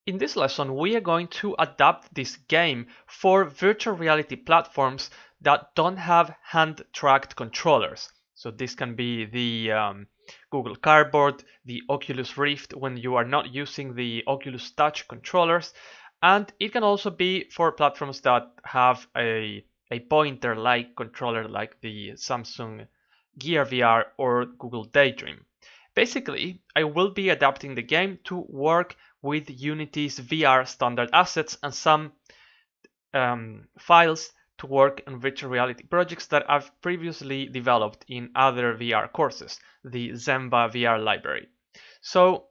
In this lesson, we are going to adapt this game for virtual reality platforms that don't have hand-tracked controllers. So this can be the Google Cardboard, the Oculus Rift when you are not using the Oculus Touch controllers, and it can also be for platforms that have a pointer-like controller like the Samsung Gear VR or Google Daydream. Basically, I will be adapting the game to work with Unity's VR standard assets and some files to work on virtual reality projects that I've previously developed in other VR courses, the Zenva VR library. So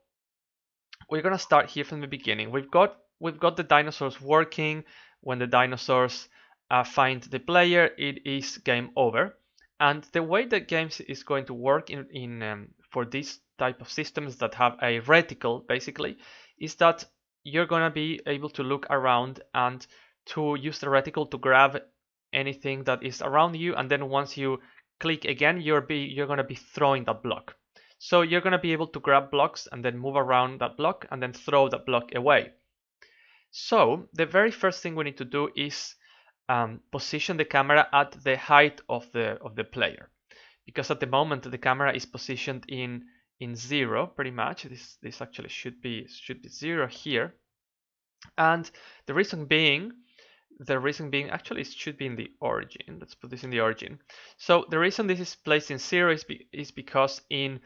we're gonna start here from the beginning. We've got the dinosaurs working. When the dinosaurs find the player, it is game over. And the way that games is going to work in for this type of systems that have a reticle, basically, is that you're gonna be able to look around and to use the reticle to grab anything that is around you, and then once you click again, you're gonna be throwing that block. So you're gonna be able to grab blocks and then move around that block and then throw that block away. So the very first thing we need to do is position the camera at the height of the player, because at the moment the camera is positioned in 0 pretty much. This actually should be 0 here, and the reason being actually it should be in the origin. Let's put this in the origin. So the reason this is placed in 0 is because in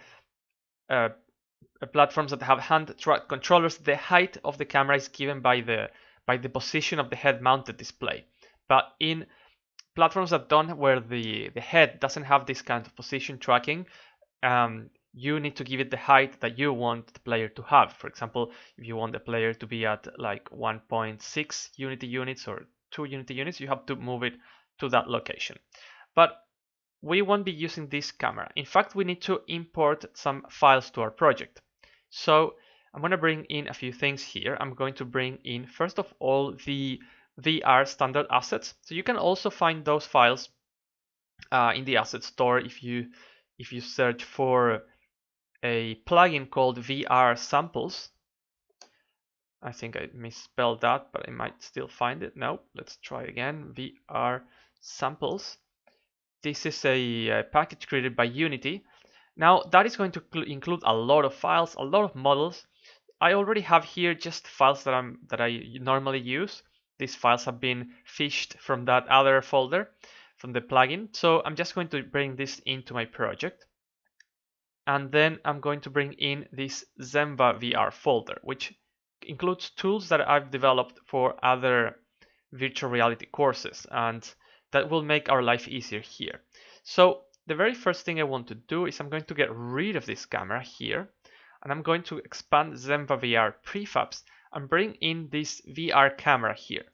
platforms that have hand-tracked controllers, the height of the camera is given by the position of the head-mounted display. But in platforms that don't, where the head doesn't have this kind of position tracking, you need to give it the height that you want the player to have. For example, if you want the player to be at like 1.6 Unity units or 2 Unity units, you have to move it to that location. But we won't be using this camera. In fact, we need to import some files to our project. So I'm going to bring in a few things here. I'm going to bring in, first of all, the VR standard assets. So you can also find those files in the asset store if you search for a plugin called VR samples. I think I misspelled that, but I might still find it. No, let's try again. VR samples. This is a package created by Unity. Now that is going to include a lot of files, a lot of models. I already have here just files that I normally use. These files have been fished from that other folder, from the plugin. So I'm just going to bring this into my project. And then I'm going to bring in this Zenva VR folder, which includes tools that I've developed for other virtual reality courses, and that will make our life easier here. So the very first thing I want to do is I'm going to get rid of this camera here, and I'm going to expand Zenva VR prefabs and bring in this VR camera here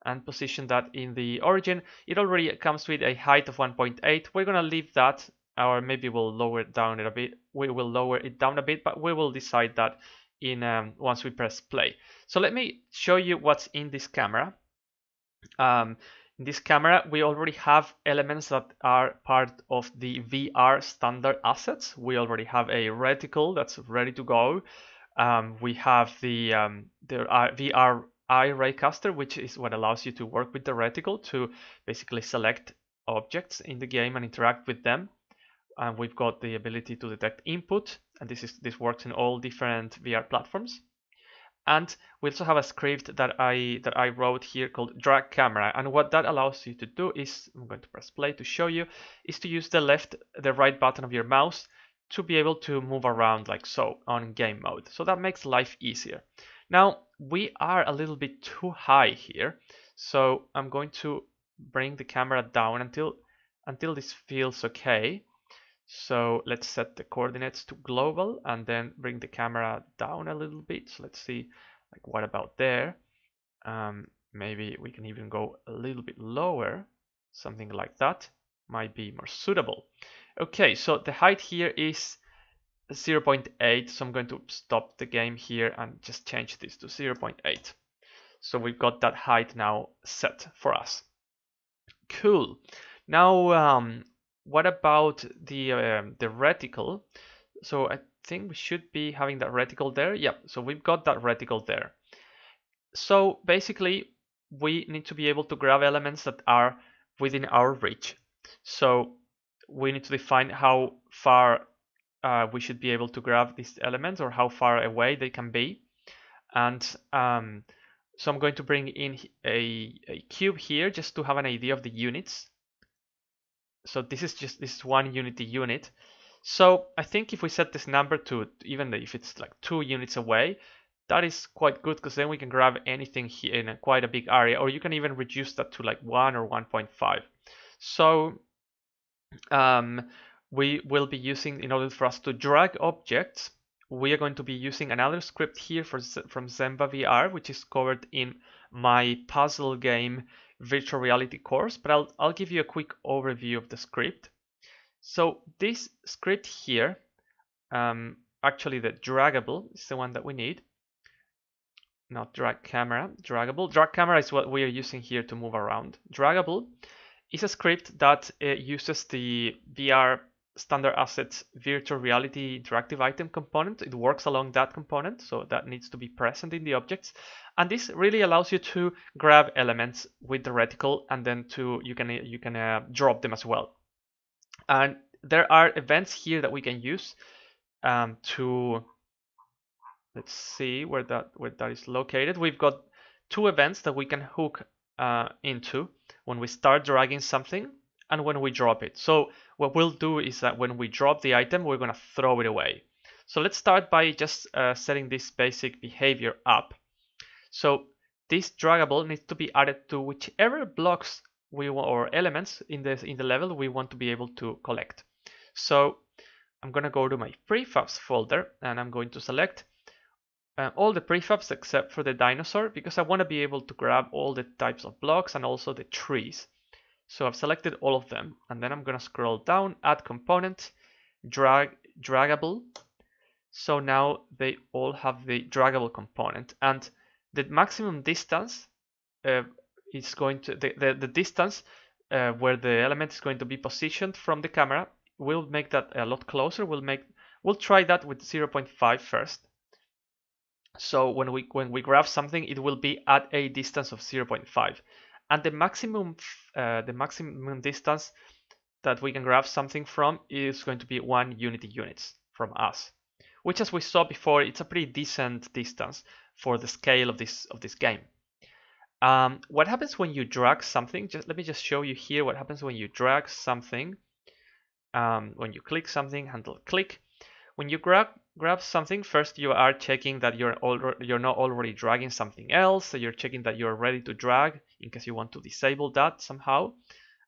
and position that in the origin. It already comes with a height of 1.8. We're going to leave that, or maybe we'll lower it down a bit. We will lower it down a bit, but we will decide that in once we press play. So let me show you what's in this camera. In this camera, we already have elements that are part of the VR standard assets. We already have a reticle that's ready to go. We have the VR eye raycaster, which is what allows you to work with the reticle to basically select objects in the game and interact with them. And we've got the ability to detect input, and this works in all different VR platforms. And we also have a script that I wrote here called drag camera, and what that allows you to do is, I'm going to press play to show you, is to use the right button of your mouse to be able to move around like so on game mode. So that makes life easier. Now we are a little bit too high here, so I'm going to bring the camera down until this feels okay. So let's set the coordinates to global and then bring the camera down a little bit. So let's see, like, what about there? Maybe we can even go a little bit lower. Something like that might be more suitable. Okay, so the height here is 0.8. So I'm going to stop the game here and just change this to 0.8. So we've got that height now set for us. Cool. Now, what about the reticle? So I think we should be having that reticle there. Yep, so we've got that reticle there. So basically, we need to be able to grab elements that are within our reach. So we need to define how far we should be able to grab these elements, or how far away they can be. And so I'm going to bring in a cube here just to have an idea of the units. So this is just this one unity unit. So I think if we set this number to, even if it's like 2 units away, that is quite good, because then we can grab anything here in quite a big area, or you can even reduce that to like 1 or 1.5. So we will be using, in order for us to drag objects, we are going to be using another script here from Zenva VR, which is covered in my puzzle game virtual reality course, but I'll give you a quick overview of the script. So this script here, actually the draggable is the one that we need. Not drag camera, draggable. Drag camera is what we are using here to move around. Draggable is a script that uses the VR standard assets virtual reality interactive item component. It works along that component, so that needs to be present in the objects. And this really allows you to grab elements with the reticle, and then you can drop them as well. And there are events here that we can use to, let's see where that is located. We've got 2 events that we can hook into when we start dragging something and when we drop it. So what we'll do is that when we drop the item, we're going to throw it away. So let's start by just setting this basic behavior up. So this draggable needs to be added to whichever blocks we want, or elements in the level we want to be able to collect. So I'm going to go to my prefabs folder, and I'm going to select all the prefabs except for the dinosaur, because I want to be able to grab all the types of blocks and also the trees. So I've selected all of them, and then I'm going to scroll down, add component, draggable. So now they all have the draggable component, and the maximum distance is going to the distance where the element is going to be positioned from the camera. We'll make that a lot closer. We'll try that with 0.5 first. So when we grab something, it will be at a distance of 0.5, and the maximum distance that we can grab something from is going to be 1 unity units from us, which, as we saw before, it's a pretty decent distance for the scale of this game. What happens when you drag something? Let me just show you here what happens when you drag something. When you click something, handle click. When you grab something, first you are checking that you're not already dragging something else. So you're checking that you're ready to drag in case you want to disable that somehow.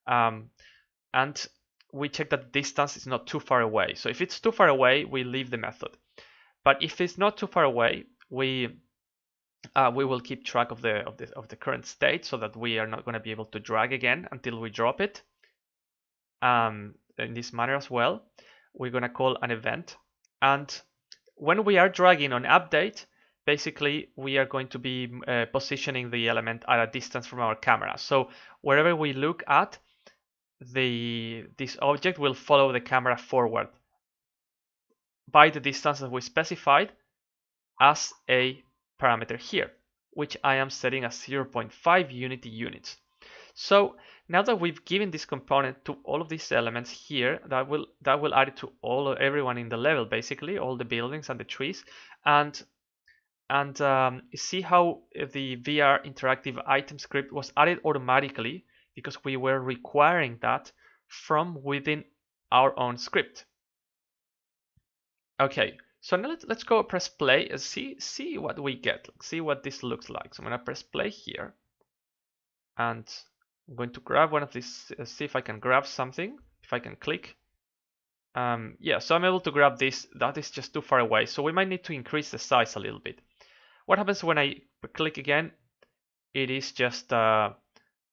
And we check that distance is not too far away. So if it's too far away, we leave the method. But if it's not too far away, we will keep track of the current state, so that we are not going to be able to drag again until we drop it. In this manner as well, we're going to call an event. And when we are dragging on update, basically we are going to be positioning the element at a distance from our camera. So wherever we look at, this object will follow the camera forward by the distance that we specified as a parameter here, which I am setting as 0.5 unity units. So now that we've given this component to all of these elements here, that will add it to everyone in the level, basically all the buildings and the trees, and see how the VR interactive item script was added automatically, because we were requiring that from within our own script. Okay, so now let's go press play and see what we get. See what this looks like. So I'm gonna press play here, and I'm going to grab one of these, see if I can grab something, if I can click. Yeah, so I'm able to grab this. That is just too far away, so we might need to increase the size a little bit. What happens when I click again? It is just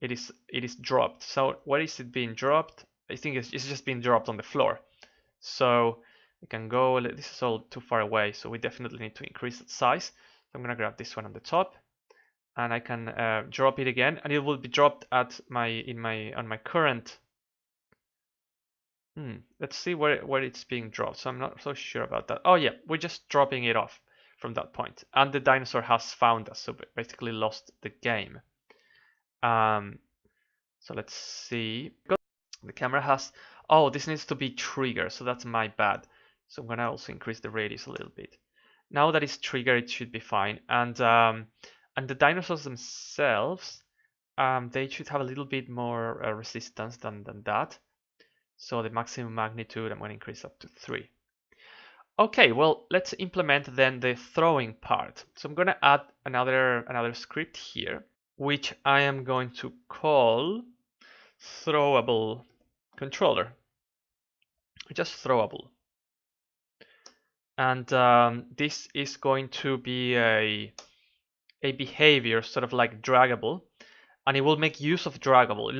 it is dropped. So where is it being dropped? I think it's just being dropped on the floor. So we can go, this is all too far away, so we definitely need to increase the size. So I'm gonna grab this one on the top, and I can drop it again, and it will be dropped at on my current. Let's see where it's being dropped. So I'm not so sure about that. Oh yeah, we're just dropping it off from that point. And the dinosaur has found us, so basically lost the game. So let's see. The camera has, oh, this needs to be triggered, so that's my bad. So I'm gonna also increase the radius a little bit. Now that it's triggered, it should be fine. And the dinosaurs themselves, they should have a little bit more resistance than that. So the maximum magnitude, I'm gonna increase up to 3. Okay, well, let's implement then the throwing part. So I'm gonna add another script here, which I am going to call throwable controller, just throwable. And this is going to be a behavior sort of like draggable, and it will make use of draggable.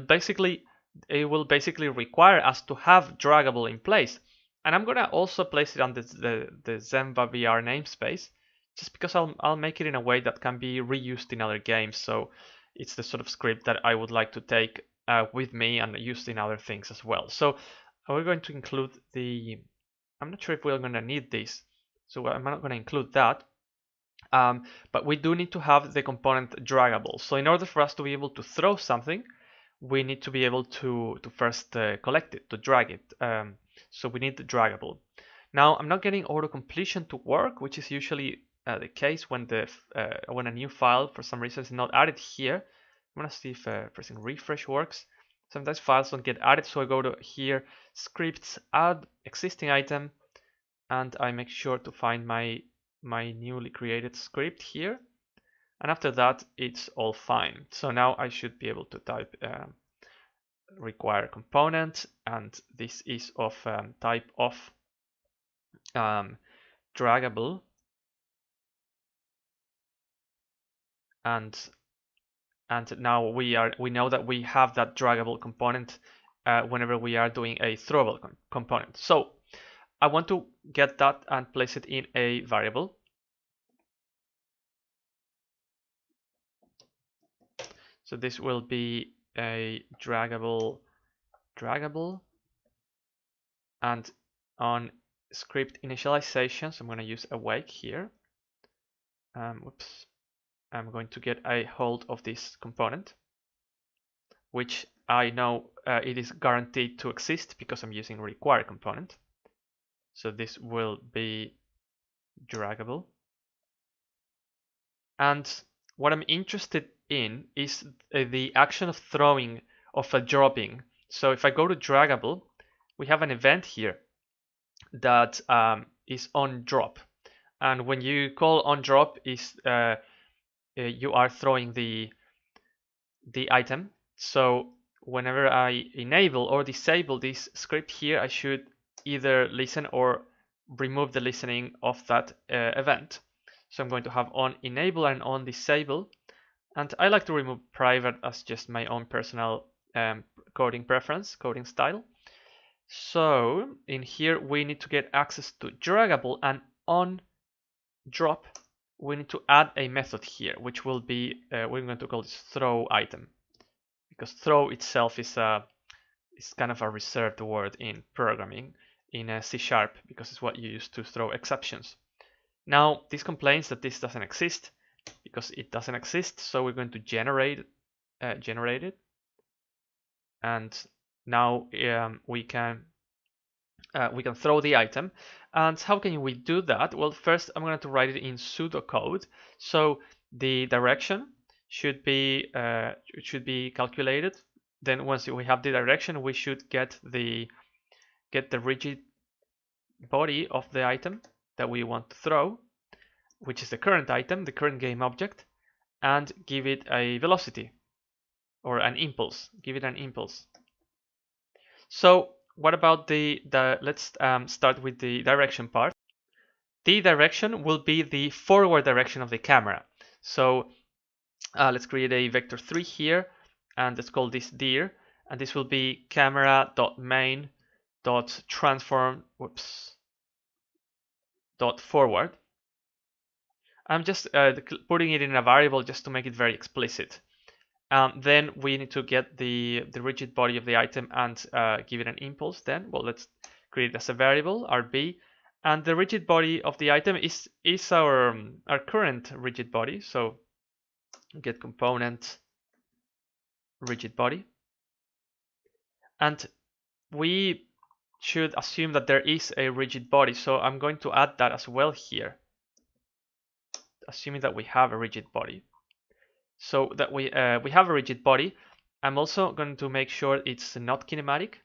It will basically require us to have draggable in place. And I'm gonna also place it on the Zenva VR namespace, just because I'll make it in a way that can be reused in other games. So it's the sort of script that I would like to take with me and used in other things as well. So we're going to include the, I'm not sure if we're gonna need this, so I'm not gonna include that. But we do need to have the component draggable. So in order for us to be able to throw something, we need to be able to first collect it, to drag it. So we need the draggable. Now I'm not getting auto completion to work, which is usually the case when when a new file for some reason is not added here. I'm gonna see if pressing refresh works. Sometimes files don't get added, so I go to here, scripts, add existing item, and I make sure to find my newly created script here. And after that, it's all fine. So now I should be able to type require component, and this is of type of draggable, and now we know that we have that draggable component whenever we are doing a throwable component. So I want to get that and place it in a variable. So this will be a draggable, and on script initialization, so I'm going to use awake here. Whoops. I'm going to get a hold of this component, which I know it is guaranteed to exist because I'm using require component. So this will be draggable. And what I'm interested in is the action of throwing, of a dropping. So if I go to draggable, we have an event here that is on drop. And when you call on drop, is you are throwing the item. So whenever I enable or disable this script here, I should either listen or remove the listening of that event. So I'm going to have on enable and on disable. And I like to remove private as just my own personal coding preference, coding style. So in here, we need to get access to draggable, and on drop, we need to add a method here, which will be, we're going to call this throw item, because throw itself is kind of a reserved word in programming in C#, because it's what you use to throw exceptions. Now this complains that this doesn't exist, because it doesn't exist. So we're going to generate it, and now we can throw the item. And how can we do that? Well, first I'm going to write it in pseudocode. So the direction should be calculated. Then once we have the direction, we should get the rigid body of the item that we want to throw, which is the current item, the current game object, and give it a velocity or an impulse. Give it an impulse. So what about let's start with the direction part. The direction will be the forward direction of the camera. So let's create a vector 3 here, and let's call this dir, and this will be camera.main.transform .forward. I'm just putting it in a variable just to make it very explicit. Then we need to get the rigid body of the item and give it an impulse. Then, well, let's create it as a variable, RB, And the rigid body of the item is our current rigid body. So get component rigid body, and we should assume that there is a rigid body. So I'm going to add that as well here, assuming that we have a rigid body. So that we have a rigid body. I'm also going to make sure it's not kinematic,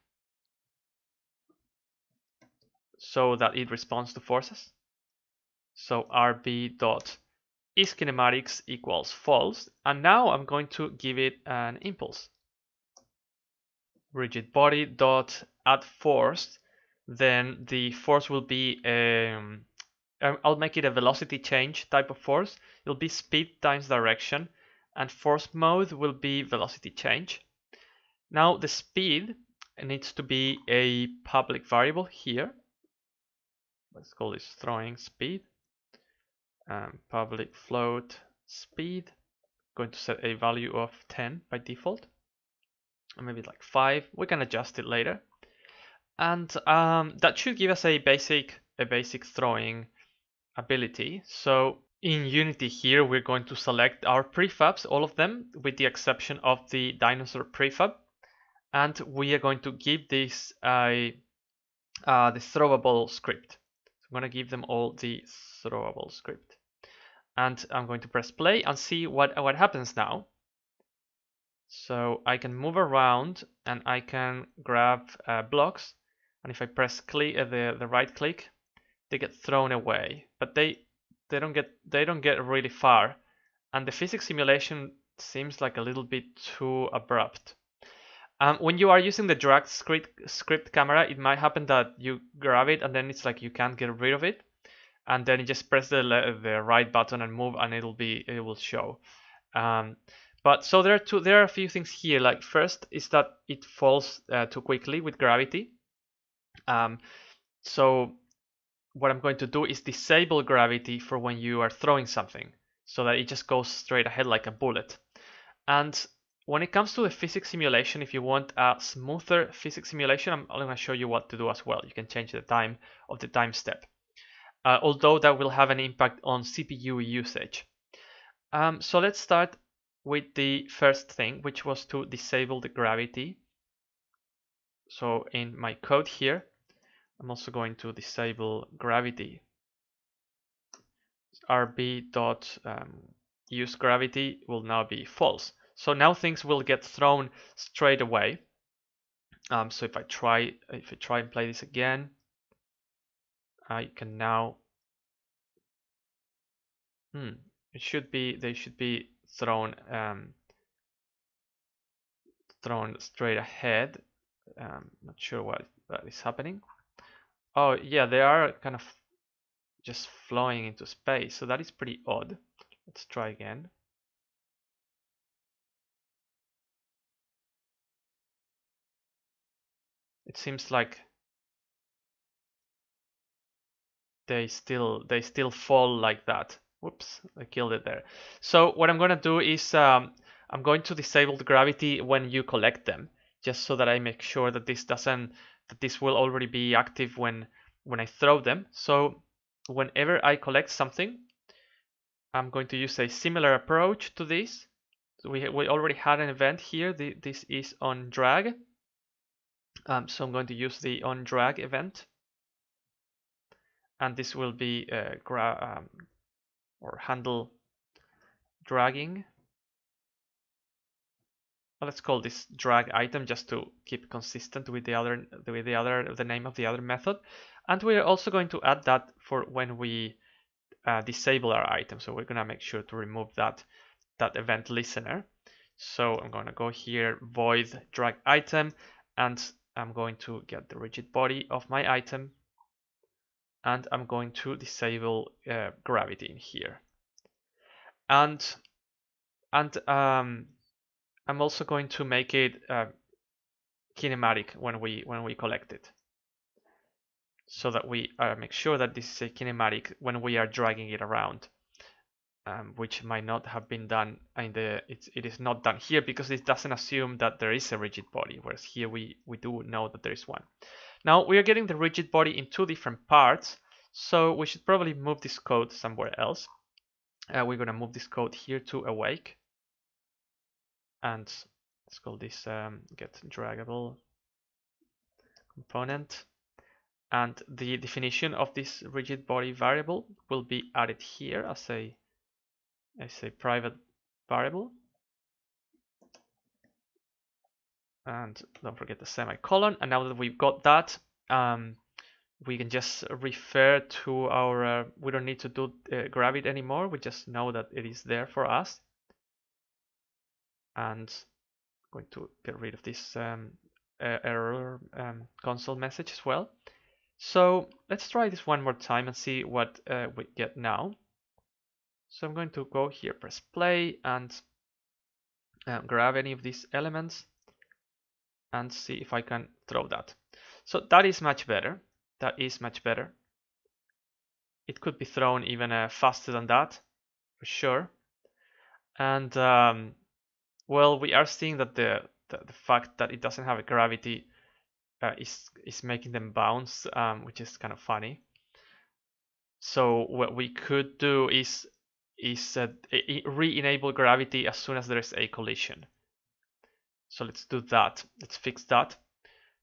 so that it responds to forces. So rb dot is kinematics equals false, and now I'm going to give it an impulse. Rigid body dot add force, then the force will be I'll make it a velocity change type of force. It'll be speed times direction, and force mode will be velocity change. Now the speed needs to be a public variable here. Let's call this throwing speed. Public float speed. Going to set a value of 10 by default, or maybe like 5. We can adjust it later, and that should give us a basic throwing ability. So in Unity here, we're going to select our prefabs, all of them, with the exception of the dinosaur prefab, and we are going to give this the throwable script. So I'm going to give them all the throwable script, and I'm going to press play and see what happens now. So I can move around and I can grab blocks, and if I press click the right click, they get thrown away, but they don't get really far, and the physics simulation seems like a little bit too abrupt. When you are using the drag script camera, it might happen that you grab it and then it's like you can't get rid of it, and then you just press the right button and move, and it will show. But so there are a few things here. Like first is that it falls too quickly with gravity. So what I'm going to do is disable gravity for when you are throwing something, so that it just goes straight ahead like a bullet. And when it comes to the physics simulation, if you want a smoother physics simulation, I'm going to show you what to do as well. You can change the time of the time step, although that will have an impact on CPU usage. So let's start with the first thing, which was to disable the gravity. So in my code here, I'm also going to disable gravity. rb dot use gravity will now be false. So now things will get thrown straight away. So if I try and play this again, I can now. They should be thrown straight ahead. Not sure what is happening. Oh yeah, they are kind of just flowing into space, so that is pretty odd. Let's try again. It seems like they still fall like that. Whoops, I killed it there. So what I'm going to do is I'm going to disable the gravity when you collect them, just so that I make sure that this will already be active when I throw them. So whenever I collect something, I'm going to use a similar approach to this. So we already had an event here. This is on drag. So I'm going to use the on drag event, and this will be or handle dragging. Well, let's call this drag item just to keep consistent with the name of the other method. And we're also going to add that for when we disable our item. So we're going to make sure to remove that event listener. So I'm going to go here, void drag item, and I'm going to get the rigid body of my item, and I'm going to disable gravity in here. And I'm also going to make it kinematic when we collect it, so that we make sure that this is a kinematic when we are dragging it around, which might not have been done in it is not done here because it doesn't assume that there is a rigid body, whereas here we do know that there is one. Now we are getting the rigid body in two different parts, So we should probably move this code somewhere else. We're going to move this code here to awake. And let's call this get draggable component. And the definition of this rigid body variable will be added here as a private variable. And don't forget the semicolon. And now that we've got that, we can just refer to our, we don't need to do grab it anymore. We just know that it is there for us. And I'm going to get rid of this error console message as well. So let's try this one more time and see what we get now. So I'm going to go here, press play, and grab any of these elements and see if I can throw that. So that is much better. That is much better. It could be thrown even faster than that, for sure. And well, we are seeing that the fact that it doesn't have a gravity is making them bounce, which is kind of funny. So what we could do is re-enable gravity as soon as there is a collision. So let's do that. Let's fix that.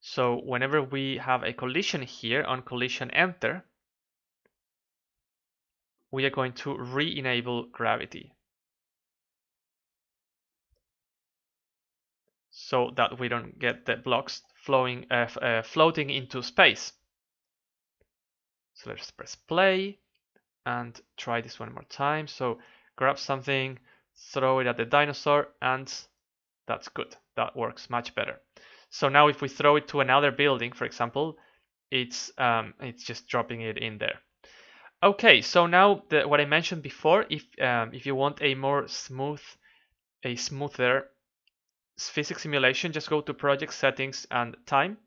So whenever we have a collision here on collision enter, we are going to re-enable gravity, so that we don't get the blocks floating into space. So let's press play and try this one more time. So grab something, throw it at the dinosaur, and that's good. That works much better. So now if we throw it to another building, for example, it's just dropping it in there. Okay, so now what I mentioned before, if you want a more smoother physics simulation, just go to project settings and time,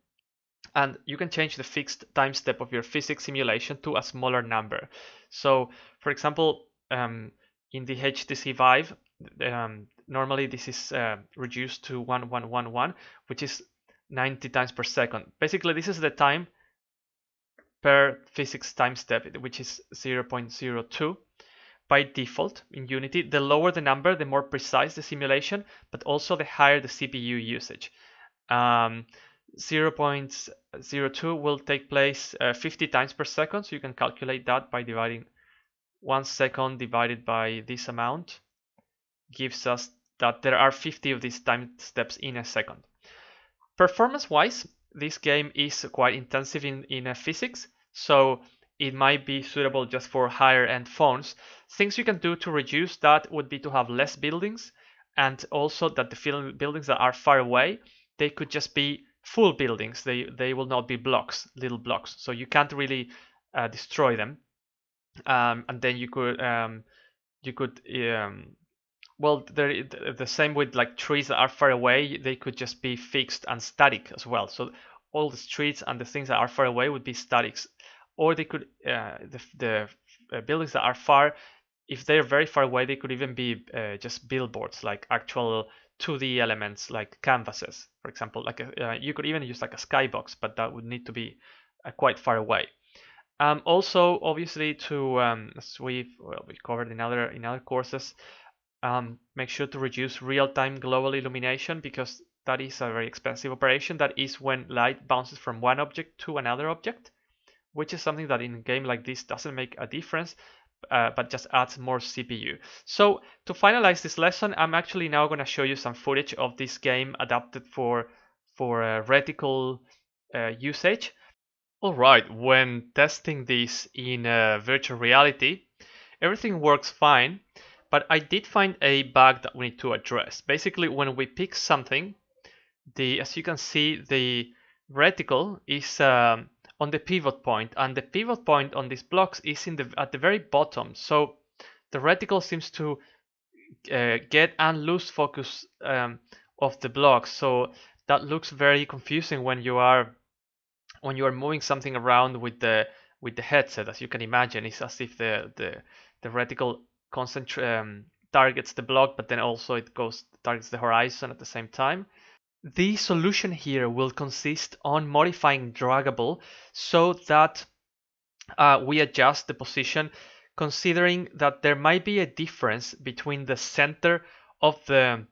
and you can change the fixed time step of your physics simulation to a smaller number. So for example, in the HTC Vive, normally this is reduced to 1111, which is 90 times per second. Basically, this is the time per physics time step, which is 0.02 by default in Unity. The lower the number, the more precise the simulation, but also the higher the CPU usage. 0.02 will take place 50 times per second, so you can calculate that by dividing 1 second divided by this amount, gives us that there are 50 of these time steps in a second. Performance-wise, this game is quite intensive in physics, so it might be suitable just for higher-end phones. Things you can do to reduce that would be to have less buildings, and also that the buildings that are far away, they could just be full buildings. They will not be blocks, little blocks, so you can't really destroy them. And then you could well, the same with like trees that are far away, they could just be fixed and static as well. So all the streets and the things that are far away would be statics, or they could the buildings that are far, if they're very far away, they could even be just billboards, like actual 2D elements, like canvases, for example. Like you could even use like a skybox, but that would need to be quite far away. Also, obviously, to as we covered in other courses, make sure to reduce real-time global illumination, because that is a very expensive operation. That is when light bounces from one object to another object, which is something that in a game like this doesn't make a difference, but just adds more CPU. So to finalize this lesson, I'm actually now going to show you some footage of this game adapted for reticle usage. All right, when testing this in virtual reality, everything works fine, but I did find a bug that we need to address. Basically, when we pick something, as you can see, the reticle is on the pivot point, and the pivot point on these blocks is at the very bottom. So the reticle seems to get and lose focus of the blocks. So that looks very confusing when you are moving something around with the headset. As you can imagine, it's as if the reticle targets the block, but then also it targets the horizon at the same time. The solution here will consist on modifying Draggable so that we adjust the position considering that there might be a difference between the center of the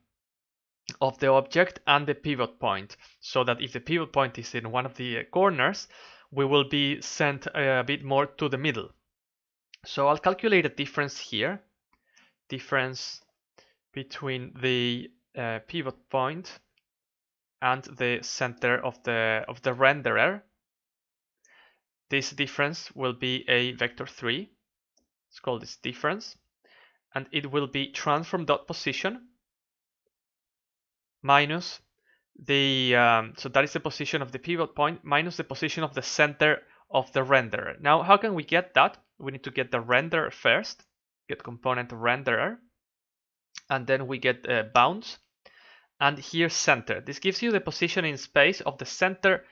object and the pivot point, so that if the pivot point is in one of the corners, we will be sent a bit more to the middle. So I'll calculate a difference here, difference between the pivot point and the center of the renderer. This difference will be a vector 3. Let's call this difference, and it will be transform.position minus the so that is the position of the pivot point minus the position of the center of the renderer. Now, how can we get that? We need to get the renderer first, get component renderer, and then we get bounds, and here center. This gives you the position in space of the center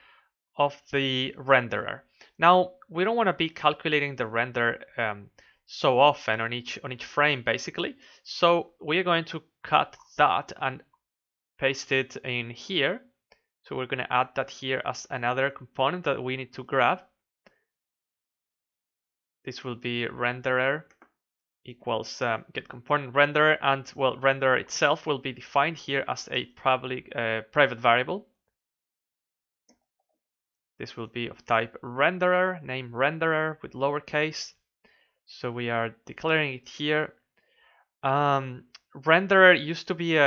of the renderer. Now, we don't want to be calculating the render so often on each frame, basically. So we are going to cut that and paste it in here. So we're going to add that here as another component that we need to grab. This will be renderer equals get component renderer, and well, renderer itself will be defined here as a public private variable. This will be of type renderer, name renderer with lowercase. So we are declaring it here. Renderer used to be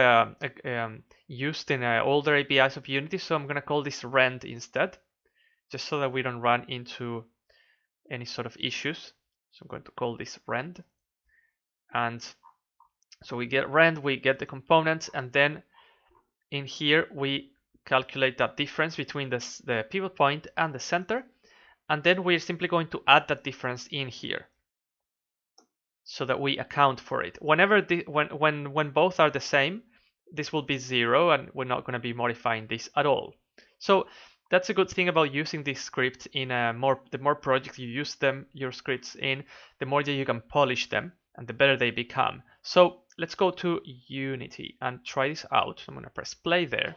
used in older APIs of Unity, so I'm going to call this rend instead, just so that we don't run into any sort of issues. So I'm going to call this rend. And so we get rend, we get the components, and then in here we calculate that difference between the pivot point and the center, and then we're simply going to add that difference in here so that we account for it. Whenever when both are the same, this will be 0, and we're not going to be modifying this at all. So that's a good thing about using this script in the more projects you use your scripts in, the more that you can polish them and the better they become. So let's go to Unity and try this out. So I'm going to press play there,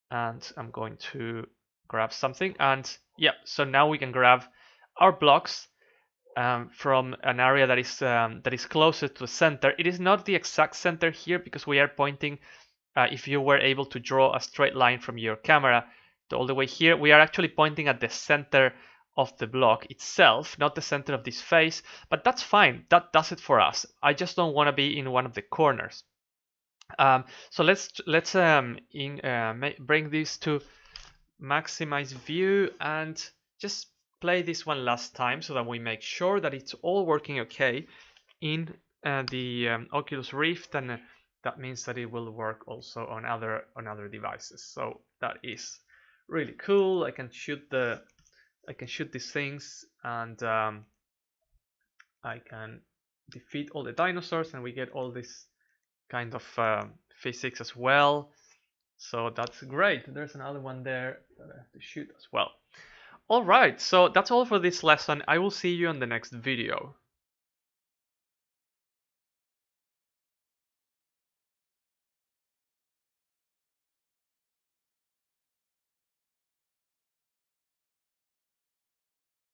and I'm going to grab something, and yeah, so now we can grab our blocks from an area that is closer to the center. It is not the exact center here because we are pointing, if you were able to draw a straight line from your camera all the way here, we are actually pointing at the center of the block itself, not the center of this face, but that's fine. That does it for us. I just don't want to be in one of the corners. So let's bring this to maximize view and just play this one last time so that we make sure that it's all working okay in the Oculus Rift, and that means that it will work also on other devices. So that is really cool. I can shoot these things, and I can defeat all the dinosaurs, and we get all this kind of physics as well. So that's great. There's another one there that I have to shoot as well. All right, so that's all for this lesson. I will see you on the next video.